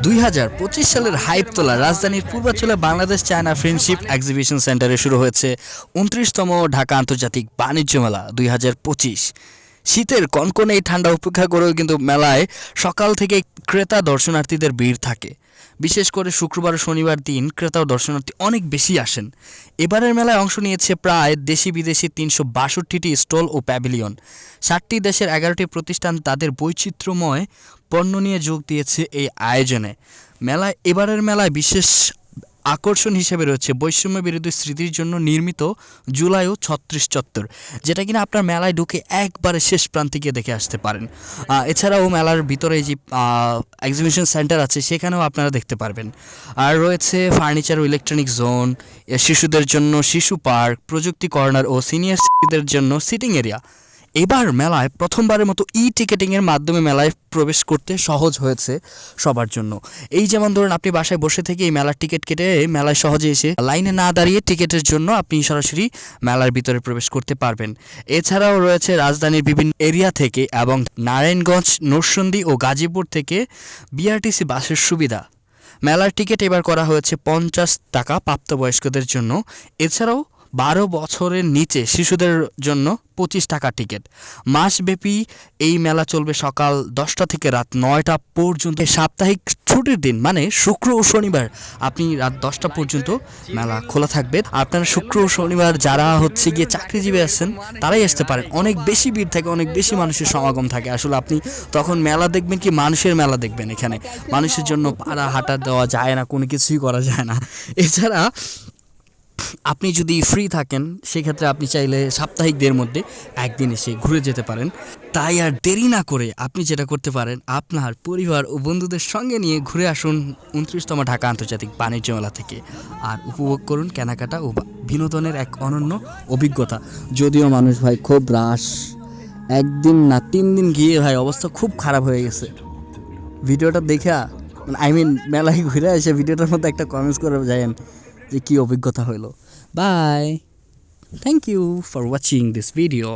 2025 সালের হাইপ তোলা রাজধানীর পূর্বাঞ্চলে বাংলাদেশ চায়না ফ্রেন্ডশিপ এক্সিবিশন সেন্টারে শুরু হয়েছে 29তম ঢাকা আন্তর্জাতিক বাণিজ্য মেলা 2025। শীতের কনকনে এই ঠান্ডা উপেক্ষা করেও কিন্তু মেলায় সকাল থেকে ক্রেতা দর্শনার্থীদের ভিড় থাকে। বিশেষ করে শুক্রবার ও শনিবার দিন ক্রেতা ও দর্শনার্থী অনেক বেশি আসেন। এবারের মেলায় অংশ নিয়েছে প্রায় দেশি বিদেশি 362টি স্টল ও প্যাভিলিয়ন। 60টি দেশের 11টি প্রতিষ্ঠান তাদের বৈচিত্র্যময় পণ্য নিয়ে যোগ দিয়েছে এই আয়োজনে। এবারের মেলায় বিশেষ আকর্ষণ হিসেবে রয়েছে বৈষম্য বিরোধী স্মৃতির জন্য নির্মিত জুলাইও 36 চত্বর, যেটা কিনা আপনার মেলায় ঢুকে একবারে শেষ প্রান্তে গিয়ে দেখে আসতে পারেন। এছাড়াও মেলার ভিতরে যে এক্সিবিশন সেন্টার আছে সেখানেও আপনারা দেখতে পারবেন। আর রয়েছে ফার্নিচার ও ইলেকট্রনিক জোন, শিশুদের জন্য শিশু পার্ক, প্রযুক্তি কর্নার ও সিনিয়র সিটিজেনদের জন্য সিটিং এরিয়া। এবার মেলায় প্রথমবারের মতো টিকেটিংয়ের মাধ্যমে মেলায় প্রবেশ করতে সহজ হয়েছে সবার জন্য। এই যেমন ধরুন, আপনি বাসায় বসে থেকে এই মেলার টিকিট কেটে মেলায় সহজে এসে লাইনে না দাঁড়িয়ে টিকিটের জন্য আপনি সরাসরি মেলার ভিতরে প্রবেশ করতে পারবেন। এছাড়াও রয়েছে রাজধানীর বিভিন্ন এরিয়া থেকে এবং নারায়ণগঞ্জ, নরসিংদী ও গাজীপুর থেকে বিআরটিসি বাসের সুবিধা। মেলার টিকিট এবার করা হয়েছে 50 টাকা প্রাপ্তবয়স্কদের জন্য। এছাড়াও 12 বছরের নিচে শিশুদের জন্য 25 টাকা টিকিট। মাসব্যাপী এই মেলা চলবে সকাল 10টা থেকে রাত 9টা পর্যন্ত। সাপ্তাহিক ছুটির দিন মানে শুক্র ও শনিবার আপনি রাত 10টা পর্যন্ত মেলা খোলা থাকবে। আপনারা শুক্র ও শনিবার যারা গিয়ে চাকরিজীবী আছেন তারাই আসতে পারেন। অনেক বেশি ভিড় থাকে, অনেক বেশি মানুষের সমাগম থাকে। আসলে আপনি তখন মেলা দেখবেন কি মানুষের মেলা দেখবেন। এখানে মানুষের জন্য পাড়া হাঁটা দেওয়া যায় না, কোনো কিছুই করা যায় না। এছাড়া আপনি যদি ফ্রি থাকেন সেক্ষেত্রে আপনি চাইলে সাপ্তাহিকদের মধ্যে একদিন এসে ঘুরে যেতে পারেন। তাই আর দেরি না করে আপনি যেটা করতে পারেন, আপনার পরিবার ও বন্ধুদের সঙ্গে নিয়ে ঘুরে আসুন 29তম ঢাকা আন্তর্জাতিক বাণিজ্য মেলা থেকে। আর উপভোগ করুন কেনাকাটা ও বিনোদনের এক অনন্য অভিজ্ঞতা। যদিও মানুষ ভাই খুব রাশ, একদিন না 3 দিন গিয়ে ভাই অবস্থা খুব খারাপ হয়ে গেছে। ভিডিওটা দেখা মেলায় ঘুরে এসে ভিডিওটার মধ্যে একটা কমেন্টস করে যায়েন যে কী অভিজ্ঞতা হলো। Bye, thank you for watching this video.